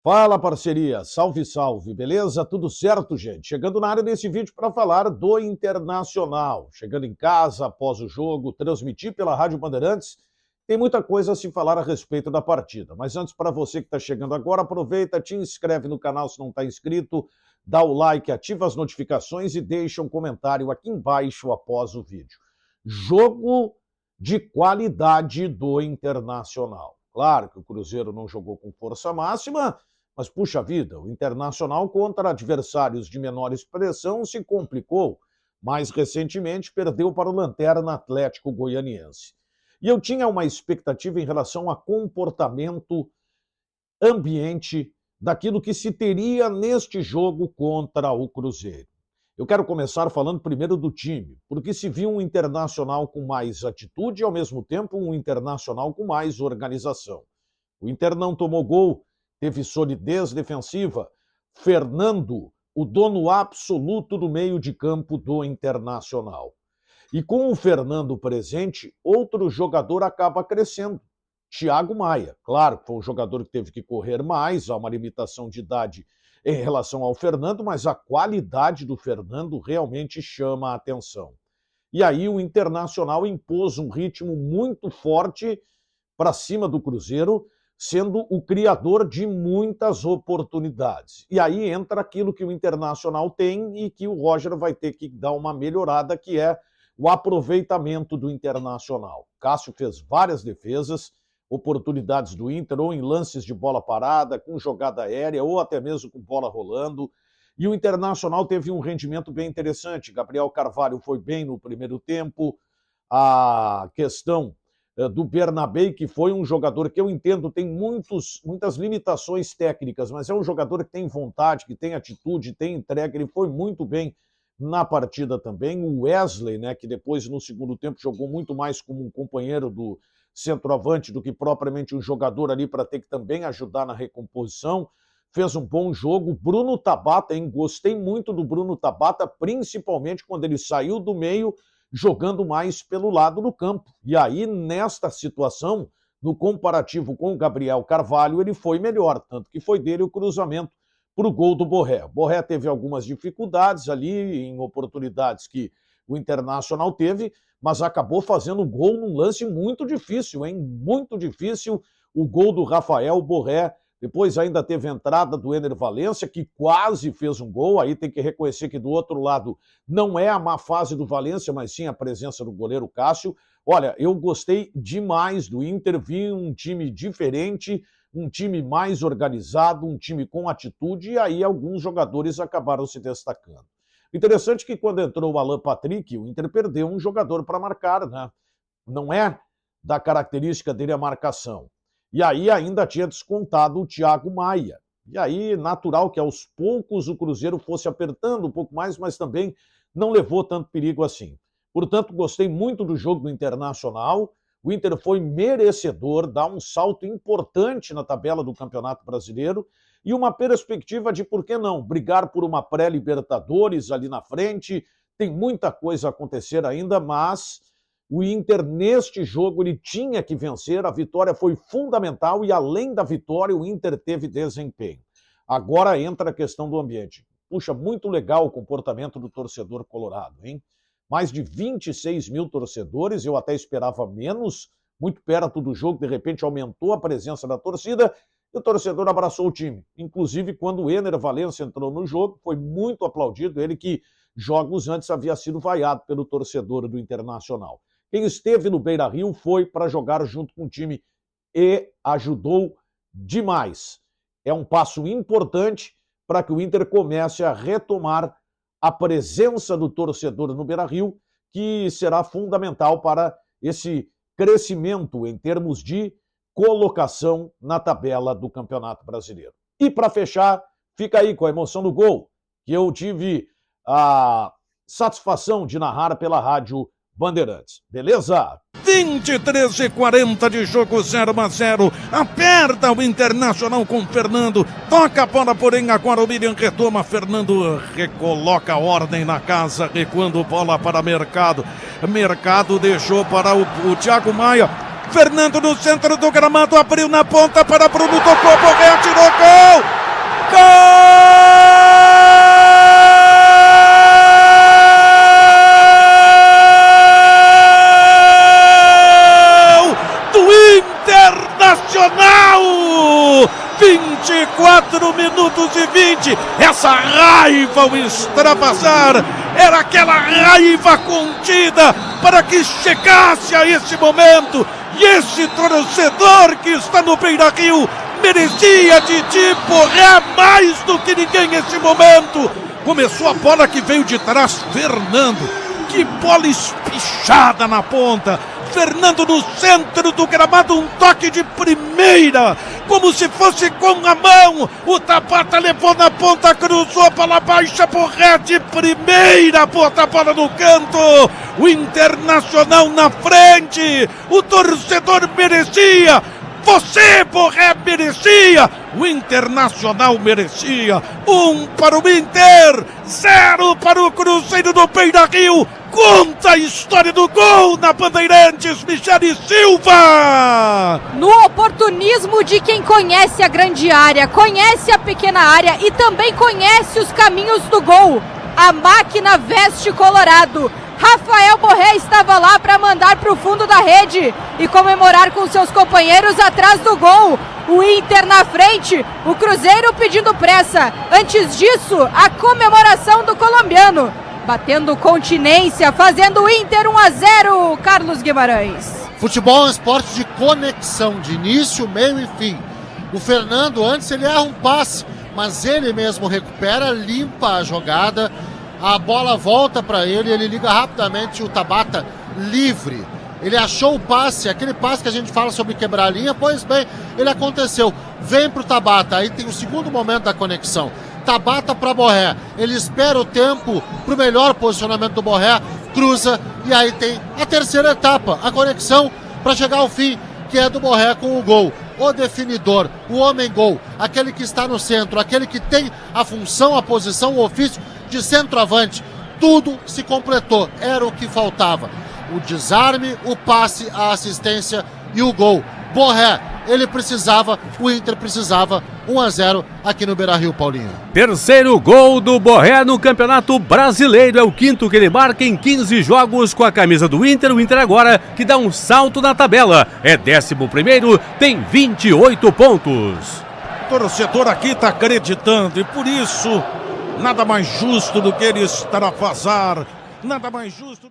Fala, parceria, salve, salve, beleza? Tudo certo, gente? Chegando na área desse vídeo para falar do Internacional. Chegando em casa após o jogo, transmitir pela Rádio Bandeirantes, tem muita coisa a se falar a respeito da partida. Mas antes, para você que está chegando agora, aproveita, te inscreve no canal se não está inscrito, dá o like, ativa as notificações e deixa um comentário aqui embaixo após o vídeo. Jogo de qualidade do Internacional. Claro que o Cruzeiro não jogou com força máxima, mas, puxa vida, o Internacional contra adversários de menor expressão se complicou. Mais recentemente, perdeu para o Lanterna Atlético Goianiense. E eu tinha uma expectativa em relação a comportamento, ambiente, daquilo que se teria neste jogo contra o Cruzeiro. Eu quero começar falando primeiro do time, porque se viu um Internacional com mais atitude e, ao mesmo tempo, um Internacional com mais organização. O Inter não tomou gol, teve solidez defensiva. Fernando, o dono absoluto do meio de campo do Internacional. E com o Fernando presente, outro jogador acaba crescendo. Thiago Maia. Claro que foi um jogador que teve que correr mais, há uma limitação de idade em relação ao Fernando, mas a qualidade do Fernando realmente chama a atenção. E aí o Internacional impôs um ritmo muito forte para cima do Cruzeiro, sendo o criador de muitas oportunidades. E aí entra aquilo que o Internacional tem e que o Roger vai ter que dar uma melhorada, que é o aproveitamento do Internacional. Cássio fez várias defesas, oportunidades do Inter, ou em lances de bola parada, com jogada aérea, ou até mesmo com bola rolando. E o Internacional teve um rendimento bem interessante. Gabriel Carvalho foi bem no primeiro tempo. A questão do Bernabé, que foi um jogador que eu entendo tem muitas limitações técnicas, mas é um jogador que tem vontade, que tem atitude, tem entrega. Ele foi muito bem na partida também. O Wesley, né, que depois no segundo tempo jogou muito mais como um companheiro do centroavante do que propriamente um jogador ali para ter que também ajudar na recomposição, fez um bom jogo. Bruno Tabata, hein? Gostei muito do Bruno Tabata, principalmente quando ele saiu do meio, jogando mais pelo lado do campo. E aí, nesta situação, no comparativo com o Gabriel Carvalho, ele foi melhor, tanto que foi dele o cruzamento para o gol do Borré. O Borré teve algumas dificuldades ali, em oportunidades que o Internacional teve, mas acabou fazendo um gol num lance muito difícil, hein? Muito difícil, o gol do Rafael Borré. Depois ainda teve a entrada do Ener Valencia, que quase fez um gol. Aí tem que reconhecer que do outro lado não é a má fase do Valencia, mas sim a presença do goleiro Cássio. Olha, eu gostei demais do Inter, vi um time diferente, um time mais organizado, um time com atitude, e aí alguns jogadores acabaram se destacando. Interessante que quando entrou o Alan Patrick, o Inter perdeu um jogador para marcar, né? Não é da característica dele a marcação. E aí ainda tinha descontado o Thiago Maia. E aí, natural que aos poucos o Cruzeiro fosse apertando um pouco mais, mas também não levou tanto perigo assim. Portanto, gostei muito do jogo do Internacional. O Inter foi merecedor, dá um salto importante na tabela do Campeonato Brasileiro e uma perspectiva de, por que não, brigar por uma pré-Libertadores ali na frente. Tem muita coisa a acontecer ainda, mas o Inter, neste jogo, ele tinha que vencer. A vitória foi fundamental e, além da vitória, o Inter teve desempenho. Agora entra a questão do ambiente. Puxa, muito legal o comportamento do torcedor colorado, hein? Mais de 26 mil torcedores, eu até esperava menos, muito perto do jogo, de repente aumentou a presença da torcida e o torcedor abraçou o time. Inclusive, quando o Ener Valencia entrou no jogo, foi muito aplaudido, ele que jogos antes havia sido vaiado pelo torcedor do Internacional. Quem esteve no Beira-Rio foi para jogar junto com o time e ajudou demais. É um passo importante para que o Inter comece a retomar a presença do torcedor no Beira-Rio, que será fundamental para esse crescimento em termos de colocação na tabela do Campeonato Brasileiro. E para fechar, fica aí com a emoção do gol, que eu tive a satisfação de narrar pela Rádio Bandeirantes. Beleza? 23:40 de jogo, 0-0. Aperta o Internacional com o Fernando. Toca a bola, porém agora o William retoma. Fernando recoloca a ordem na casa, recuando bola para Mercado. Mercado deixou para o Thiago Maia. Fernando no centro do gramado, abriu na ponta para Bruno, tocou, Borré, atirou, gol! Internacional! 24 minutos e 20. Essa raiva ao extravasar era aquela raiva contida para que chegasse a esse momento. E esse torcedor que está no Beira-Rio merecia Didi Borré mais do que ninguém nesse momento. Começou a bola que veio de trás, Fernando. Que bola espichada na ponta. Fernando no centro do gramado, um toque de primeira, como se fosse com a mão. O Tabata levou na ponta, cruzou para baixa, Borré de primeira, bota a bola no canto. O Internacional na frente, o torcedor merecia. Você, Borré, merecia. O Internacional merecia. 1 para o Inter, 0 para o Cruzeiro do Beira-Rio. Conta a história do gol na Bandeirantes, Michele Silva! No oportunismo de quem conhece a grande área, conhece a pequena área e também conhece os caminhos do gol. A máquina veste colorado. Rafael Borré estava lá para mandar para o fundo da rede e comemorar com seus companheiros atrás do gol. O Inter na frente, o Cruzeiro pedindo pressa. Antes disso, a comemoração do colombiano. Batendo continência, fazendo o Inter 1-0, Carlos Guimarães. Futebol é um esporte de conexão, de início, meio e fim. O Fernando, antes ele erra um passe, mas ele mesmo recupera, limpa a jogada, a bola volta para ele, ele liga rapidamente o Tabata livre. Ele achou o passe, aquele passe que a gente fala sobre quebrar a linha, pois bem, ele aconteceu. Vem pro Tabata, aí tem o segundo momento da conexão. Tabata para Borré, ele espera o tempo para o melhor posicionamento do Borré, cruza e aí tem a terceira etapa, a conexão para chegar ao fim, que é do Borré com o gol. O definidor, o homem-gol, aquele que está no centro, aquele que tem a função, a posição, o ofício de centroavante. Tudo se completou, era o que faltava. O desarme, o passe, a assistência e o gol. Borré, ele precisava, o Inter precisava. 1-0 aqui no Beira-Rio, Paulinho. Terceiro gol do Borré no Campeonato Brasileiro. É o quinto que ele marca em 15 jogos com a camisa do Inter. O Inter agora que dá um salto na tabela. É 11º, tem 28 pontos. O torcedor aqui está acreditando e por isso nada mais justo do que ele extravasar. Nada mais justo.